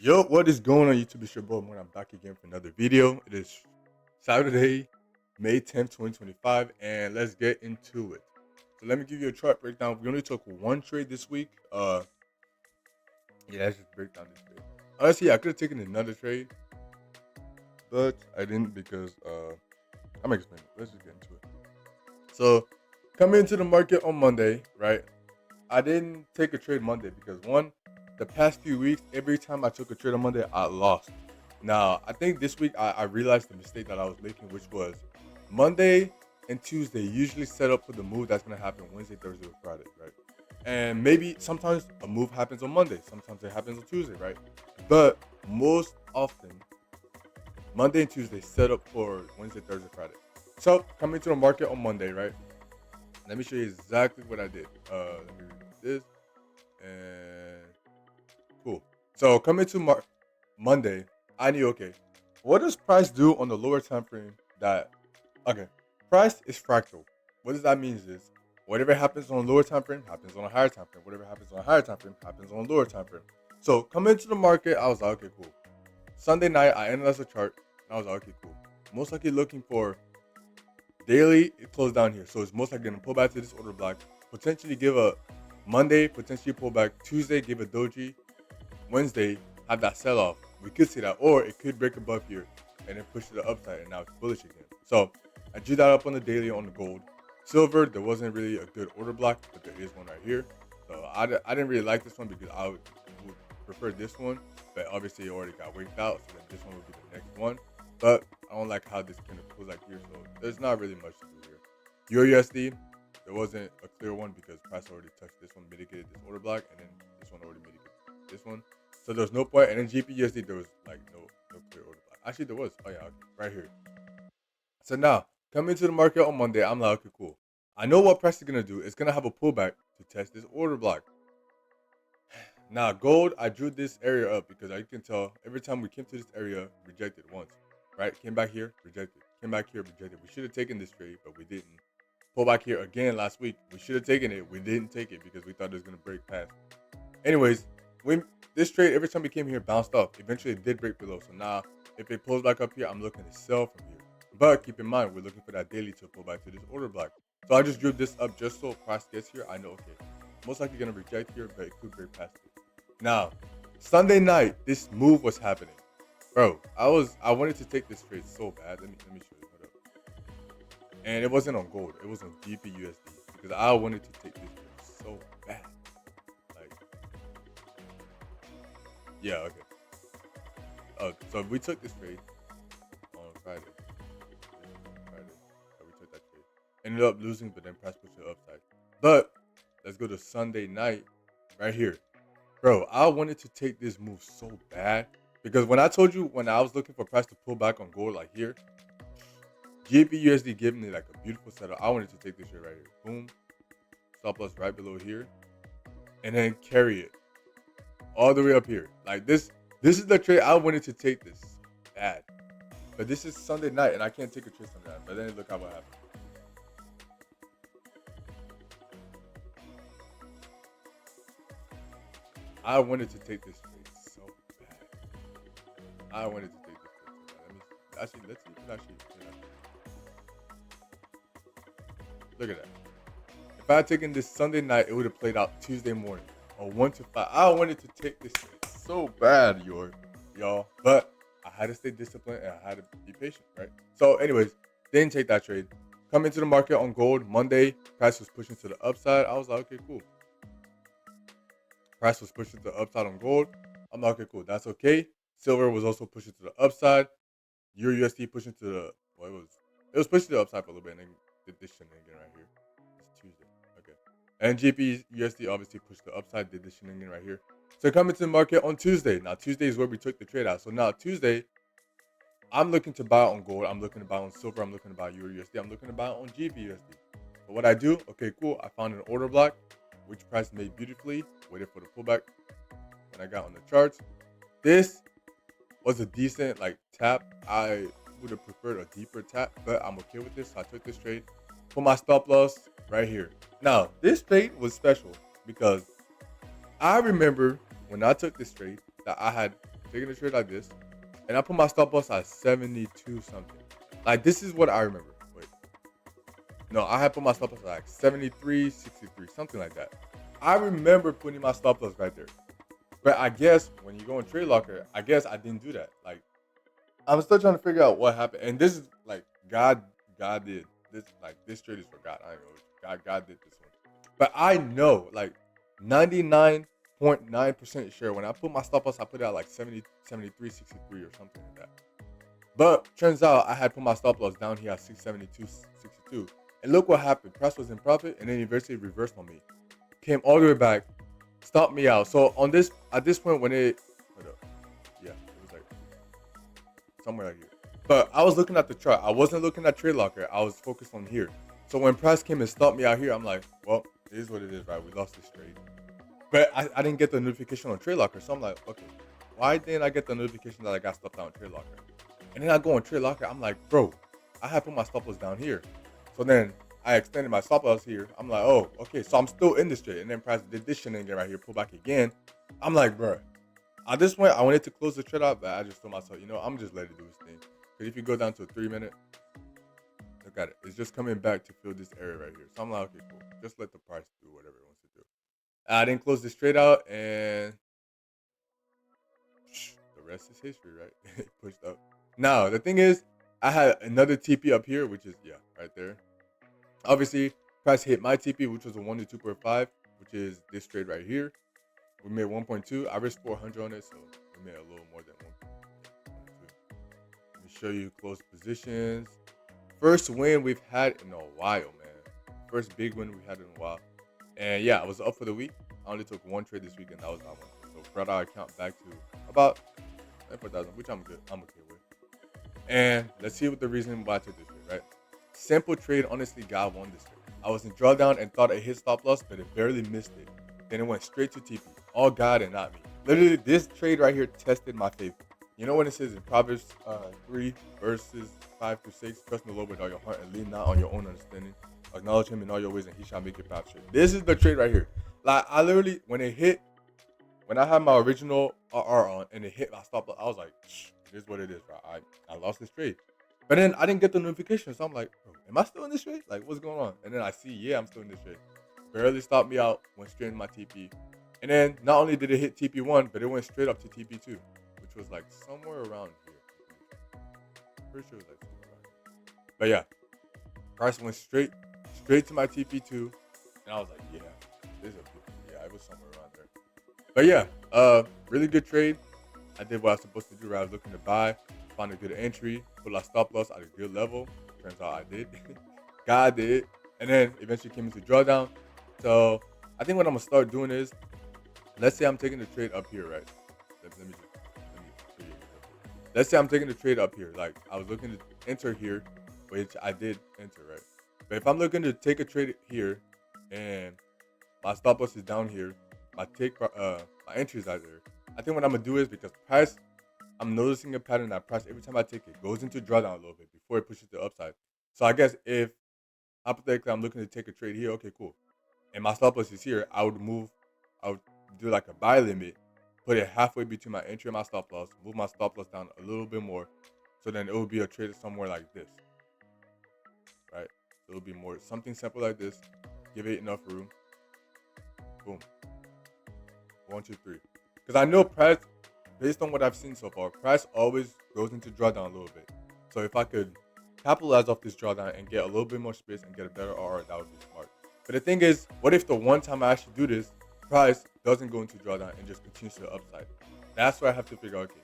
Yo, what is going on YouTube? It's your boy Moon. I'm back again for another video. It is Saturday, May 10th, 2025, and let's get into it. So let me give you a chart breakdown. We only took one trade this week. Yeah, let's just break down this trade. Honestly, I could have taken another trade, but I didn't because I'm explaining. Let's just get into it. So coming into the market on Monday, right? I didn't take a trade Monday because one, the past few weeks, every time I took a trade on Monday, I lost. Now, I think this week I realized the mistake that I was making, which was Monday and Tuesday usually set up for the move that's going to happen Wednesday, Thursday, or Friday, right? And maybe sometimes a move happens on Monday, sometimes it happens on Tuesday, right? But most often, Monday and Tuesday set up for Wednesday, Thursday, Friday. So, coming to the market on Monday, right? Let me show you exactly what I did. Let me read this and cool. So coming to Monday, I knew okay. What does price do on the lower time frame? That okay, price is fractal. What does that mean is whatever happens on a lower time frame happens on a higher time frame. Whatever happens on a higher time frame happens on a lower time frame. So coming into the market, I was like, okay, cool. Sunday night, I analyzed the chart. And I was like, okay, cool. Most likely looking for daily. It closed down here, so it's most likely gonna pull back to this order block. Potentially give a Monday, potentially pull back. Tuesday, give a doji. Wednesday, have that sell off. We could see that, or it could break above here and then push to the upside, and now it's bullish again. So I drew that up on the daily on the gold. Silver, there wasn't really a good order block, but there is one right here. So I didn't really like this one because I would prefer this one, but obviously it already got winked out, so then this one would be the next one. But I don't like how this kind of pulls like here, so there's not really much to do here. USD, there wasn't a clear one because price already touched this one, mitigated this order block, and then this one already mitigated this one. So there's no point. And then GPUSD, there was like no clear order block. Actually, there was. Oh yeah, okay, right here. So now coming to the market on Monday, I'm like, okay, cool. I know what price is gonna do. It's gonna have a pullback to test this order block. Now gold, I drew this area up because I can tell every time we came to this area, rejected once, right? Came back here, rejected. Came back here, rejected. We should have taken this trade, but we didn't. Pull back here again last week. We should have taken it. We didn't take it because we thought it was gonna break past. Anyways, when this trade every time we came here bounced off. Eventually, it did break below. So now, if it pulls back up here, I'm looking to sell from here. But keep in mind, we're looking for that daily to pull back to this order block. So I just drew this up just so price gets here. I know, okay, most likely gonna reject here, but it could break past it. Now, Sunday night, this move was happening, bro. I wanted to take this trade so bad. Let me show you. Hold up. And it wasn't on gold. It was on GPUSD because I wanted to take this trade so bad. Like, yeah, okay. So we took this trade on Friday. Friday. So we took that trade. Ended up losing, but then price pushed it upside. But let's go to Sunday night, right here. Bro, I wanted to take this move so bad. Because when I told you when I was looking for price to pull back on gold like here, GBUSD giving me like a beautiful setup. I wanted to take this trade right here. Boom. Stop loss right below here. And then carry it all the way up here. Like this is the trade I wanted to take this bad. But this is Sunday night and I can't take a trade Sunday night. But then look at what happened. I wanted to take this trade so bad. I wanted to take this trade so bad. Let me actually let's see if it actually look at that. If I had taken this Sunday night, it would have played out Tuesday morning. Or 1 to 5. I wanted to take this trade so bad, y'all. But I had to stay disciplined and I had to be patient, right? So, anyways, didn't take that trade. Come into the market on gold Monday. Price was pushing to the upside. I was like, okay, cool. Price was pushing to the upside on gold. I'm like, okay, cool. That's okay. Silver was also pushing to the upside. Euro USD pushing to the it was pushing to the upside for a little bit and then did this shenanigan right here. It's Tuesday. Okay. And GP USD obviously pushed the upside, did this shenanigan right here. So coming to the market on Tuesday. Now Tuesday is where we took the trade out. So now Tuesday, I'm looking to buy on gold. I'm looking to buy on silver. I'm looking to buy Euro USD. I'm looking to buy on GP USD. But what I do, okay, cool. I found an order block, which price made beautifully. Waited for the pullback. When I got on the charts, this was a decent like tap. I would have preferred a deeper tap, but I'm okay with this. So I took this trade. Put my stop loss right here. Now, this trade was special because I remember when I took this trade that I had taking the trade like this, and I put my stop loss at 72 something. Like this is what I remember. Wait, no, I had put my stop loss at like 73, 63, something like that. I remember putting my stop loss right there. But I guess when you go in trade locker, I guess I didn't do that. Like I'm still trying to figure out what happened. And this is like God did this. Like this trade is for God. I don't know. God did this one. But I know, like 99.9% sure when I put my stop loss, I put it at like 70, 73, 63 or something like that. But turns out I had put my stop loss down here at 672, 62. And look what happened. Price was in profit and then eventually reversed on me. Came all the way back, stopped me out. So on this, at this point when it, hold up, yeah, it was like somewhere like here. But I was looking at the chart. I wasn't looking at trade locker. I was focused on here. So when price came and stopped me out here, I'm like, well, it is what it is, right? We lost this trade. But I didn't get the notification on trade locker. So I'm like, okay, why didn't I get the notification that I got stopped out on trade locker? And then I go on trade locker. I'm like, bro, I had put my stop loss down here. So then I extended my stop loss here. I'm like, oh, okay, so I'm still in this trade. And then price did this shenanigan right here, pull back again. I'm like, bro, at this point, I wanted to close the trade out, but I just told myself, I'm just let it do its thing. Because if you go down to a 3-minute, look at it. It's just coming back to fill this area right here. So I'm like, okay, cool. Just let the price do whatever it wants to do. I didn't close this trade out, and the rest is history, right? Pushed up. Now, the thing is, I had another TP up here, which is, right there. Obviously, price hit my TP, which was a 1 to 2.5, which is this trade right here. We made 1.2. I risked 400 on it, so we made a little more than 1.2. Let me show you close positions. First win we've had in a while, man. First big win we had in a while. And yeah, I was up for the week. I only took one trade this week, and that was that one. So brought our account back to about 94,000, which I'm good. I'm okay with. And let's see what the reason why I took this trade, right? Simple trade. Honestly, God won this trade. I was in drawdown and thought it hit stop loss, but it barely missed it. Then it went straight to TP. All God and not me. Literally, this trade right here tested my faith. You know when it says in Proverbs 3 verses 5 to 6, trust in the Lord with all your heart and lean not on your own understanding. Acknowledge him in all your ways and he shall make your path straight. This is the trade right here. Like I literally, when I had my original RR on and it hit my stop loss, I was like, it is what it is, bro. I lost this trade. But then I didn't get the notification, so I'm like, bro, am I still in this trade? Like, what's going on? And then I see, yeah, I'm still in this trade. Barely stopped me out, went straight in my TP. And then not only did it hit TP1, but it went straight up to TP2, which was like somewhere around here. Pretty sure it was like somewhere around here. But yeah, price went straight to my TP2, and I was like, yeah, this is it was somewhere around there. But yeah, really good trade. I did what I was supposed to do. Right? I was looking to buy, find a good entry, put a stop loss at a good level. Turns out I did. God did. And then eventually came into drawdown. So I think what I'm gonna start doing is, let's say I'm taking the trade up here, right? Let me show you. Let's say I'm taking the trade up here. Like I was looking to enter here, which I did enter, right? But if I'm looking to take a trade here, and my stop loss is down here, my entry is out there. I think what I'm gonna do is, because price, I'm noticing a pattern that price every time I take it goes into drawdown a little bit before it pushes to upside. So I guess if hypothetically I'm looking to take a trade here, okay, cool, and my stop loss is here, I would do like a buy limit, put it halfway between my entry and my stop loss, move my stop loss down a little bit more, so then it would be a trade somewhere like this, right? So it would be more something simple like this. Give it enough room. Boom. 1, 2, 3. Because I know price, based on what I've seen so far, price always goes into drawdown a little bit. So if I could capitalize off this drawdown and get a little bit more space and get a better RR, that would be smart. But the thing is, what if the one time I actually do this, price doesn't go into drawdown and just continues to the upside? That's where I have to figure out, okay,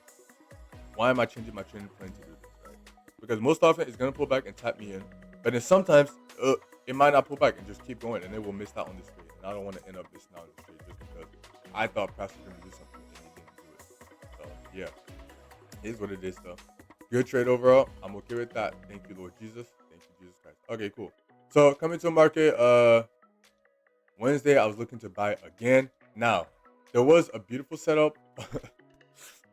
why am I changing my trading plan to do this, right? Because most often it's going to pull back and tap me in. But then sometimes it might not pull back and just keep going, and it will miss out on this trade. And I don't want to end up missing out on this trade just because I thought price was going to do something and he didn't do it. So yeah, it is what it is though. Good trade overall. I'm okay with that. Thank you, Lord Jesus. Thank you, Jesus Christ. Okay, cool. So coming to the market, Wednesday, I was looking to buy again. Now, there was a beautiful setup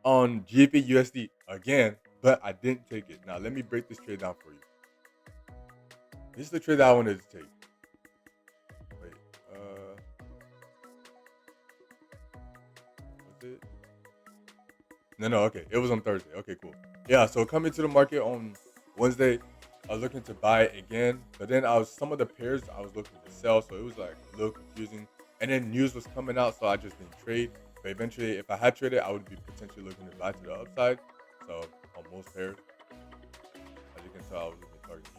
on GP USD again, but I didn't take it. Now, let me break this trade down for you. This is the trade that I wanted to take. Wait, was it? No, okay. It was on Thursday. Okay, cool. Yeah, so coming to the market on Wednesday, I was looking to buy it again, but then I was some of the pairs I was looking to sell, so it was like a little confusing. And then news was coming out, so I just didn't trade. But eventually, if I had traded, I would be potentially looking to buy to the upside. So on most pairs, as you can tell, I was looking targeting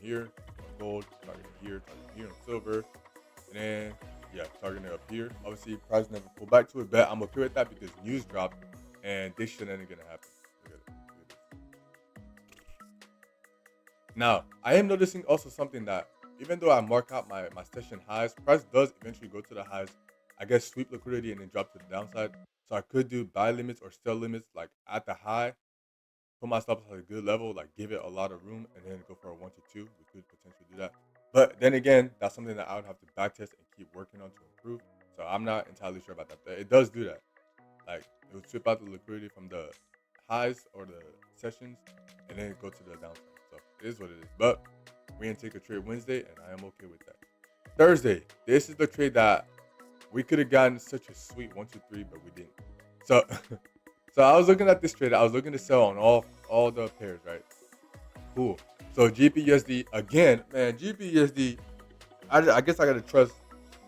here on gold, targeting here on silver, and then yeah, targeting up here. Obviously, price never pulled back to it, but I'm okay with that because news dropped, and this shouldn't gonna happen. Look at it. Look at this. Now, I am noticing also something that even though I mark out my session highs, price does eventually go to the highs. I guess sweep liquidity and then drop to the downside. So I could do buy limits or sell limits like at the high, put my stops at a good level, like give it a lot of room, and then go for a 1 to 2. We could potentially do that. But then again, that's something that I would have to backtest and keep working on to improve. So I'm not entirely sure about that. But it does do that. Like it would strip out the liquidity from the highs or the sessions and then go to the downside. So it is what it is. But we didn't take a trade Wednesday, and I am okay with that. Thursday, this is the trade that we could have gotten such a sweet 1, 2, 3, but we didn't. So so I was looking at this trade. I was looking to sell on all the pairs, right? Cool. So GPUSD again, man. GPUSD. I guess I gotta trust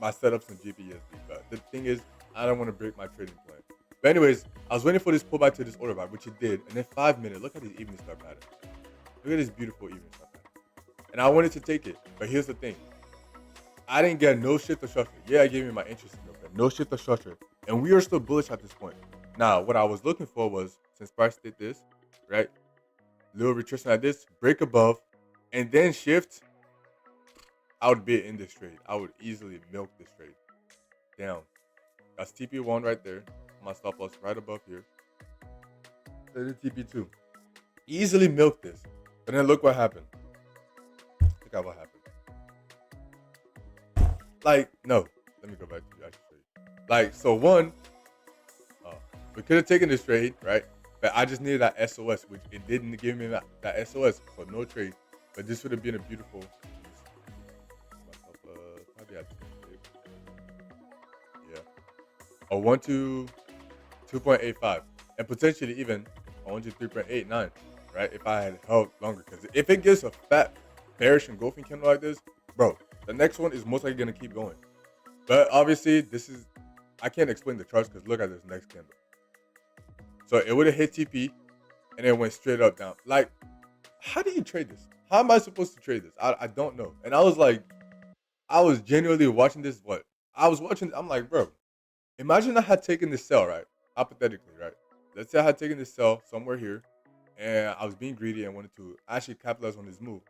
my setups on GPUSD, but the thing is, I don't want to break my trading plan. But anyways, I was waiting for this pullback to this order buy, which it did, and then 5 minutes. Look at this evening star pattern. Look at this beautiful evening star pattern. And I wanted to take it, but here's the thing: I didn't get no shift or structure. Yeah, I gave me my interest in it, but no shift or structure, and we are still bullish at this point. Now, what I was looking for was since price did this, right? Little retracement like this, break above, and then shift. I would be in this trade. I would easily milk this trade down. That's TP1 right there. My stop loss right above here. There's the TP2. Easily milk this. But then look what happened. Look at what happened. Like, no. Let me go back to you. I should show you. Like, so one, we could have taken this trade, right? But I just needed that SOS, which it didn't give me that SOS, so no trade. But this would have been a beautiful. Probably had yeah, a 2.85, and potentially even a 3.89, right? If I had held longer, because if it gets a fat bearish engulfing candle like this, bro, the next one is most likely gonna keep going. But obviously, I can't explain the charts because look at this next candle. So it would have hit TP and then went straight up down. Like, how do you trade this? How am I supposed to trade this? I don't know. And I was genuinely watching this. I was watching, I'm like, bro, imagine I had taken this sell, right? Hypothetically, right? Let's say I had taken this sell somewhere here and I was being greedy and wanted to actually capitalize on this move.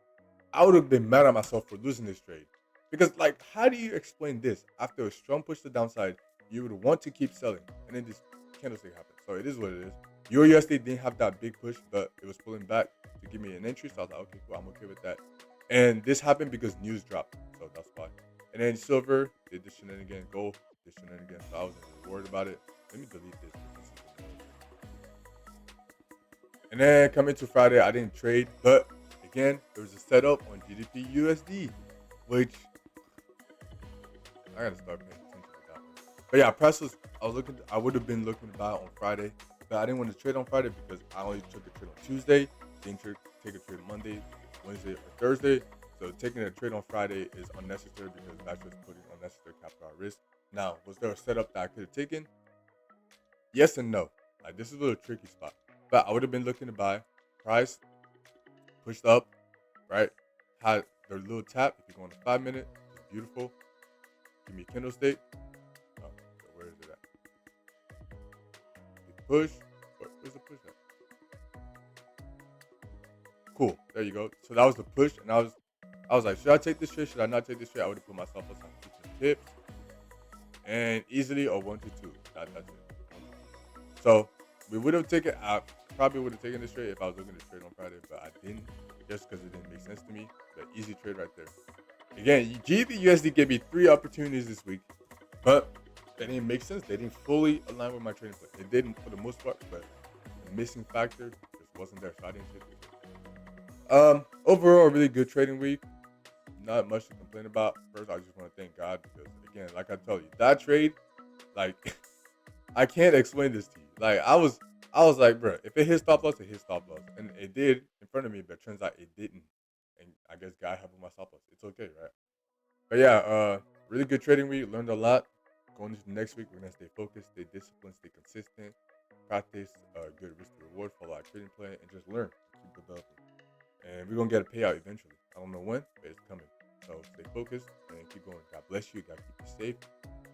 I would have been mad at myself for losing this trade. Because, like, how do you explain this? After a strong push to the downside, you would want to keep selling. And then this candlestick happened. So it is what it is. USD didn't have that big push, but it was pulling back to give me an entry. So I was like, okay, cool, I'm okay with that. And this happened because news dropped. So that's why. And then silver did the shenanigans. Gold did shenanigans. So I wasn't really worried about it. Let me delete this. And then coming to Friday, I didn't trade. But again, there was a setup on GDP USD, which I gotta start paying attention to that one. But yeah, I would have been looking to buy on Friday, but I didn't want to trade on Friday because I only took a trade on Tuesday, didn't take a trade on Monday, Wednesday, or Thursday. So taking a trade on Friday is unnecessary because that's just putting unnecessary capital at risk. Now, was there a setup that I could have taken? Yes and no. Like, this is a little tricky spot. But I would have been looking to buy. Price pushed up, right? Had their little tap. If you go on a 5 minute, it's beautiful. Give me a candlestick. Oh, so where is it at? The push. Where's the push at? Cool. There you go. So that was the push, and I was like, should I take this trade? Should I not take this trade? I would have put myself on some 15 pips, and easily a 1 to 2. That's it. So we would have taken. I probably would have taken this trade if I was looking to trade on Friday, but I didn't, just because it didn't make sense to me. But easy trade right there. Again, GBUSD gave me 3 opportunities this week, but they didn't make sense. They didn't fully align with my trading plan. It didn't for the most part, but the missing factor just wasn't there, so I didn't take it. Overall, a really good trading week. Not much to complain about. First, I just want to thank God because, again, like I told you, that trade, like, I can't explain this to you. Like, I was like, bro, if it hit stop loss, it hit stop loss, and it did in front of me, but turns out it didn't. And I guess God helped with my stop loss. It's okay, right? But yeah, really good trading week. Learned a lot. Going into the next week, we're gonna stay focused, stay disciplined, stay consistent, practice good risk to reward, follow our trading plan, and just learn and keep developing. And we're gonna get a payout eventually. I don't know when, but it's coming. So stay focused and keep going. God bless you. God keep you safe.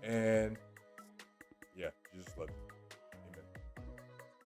And yeah, Jesus loves you.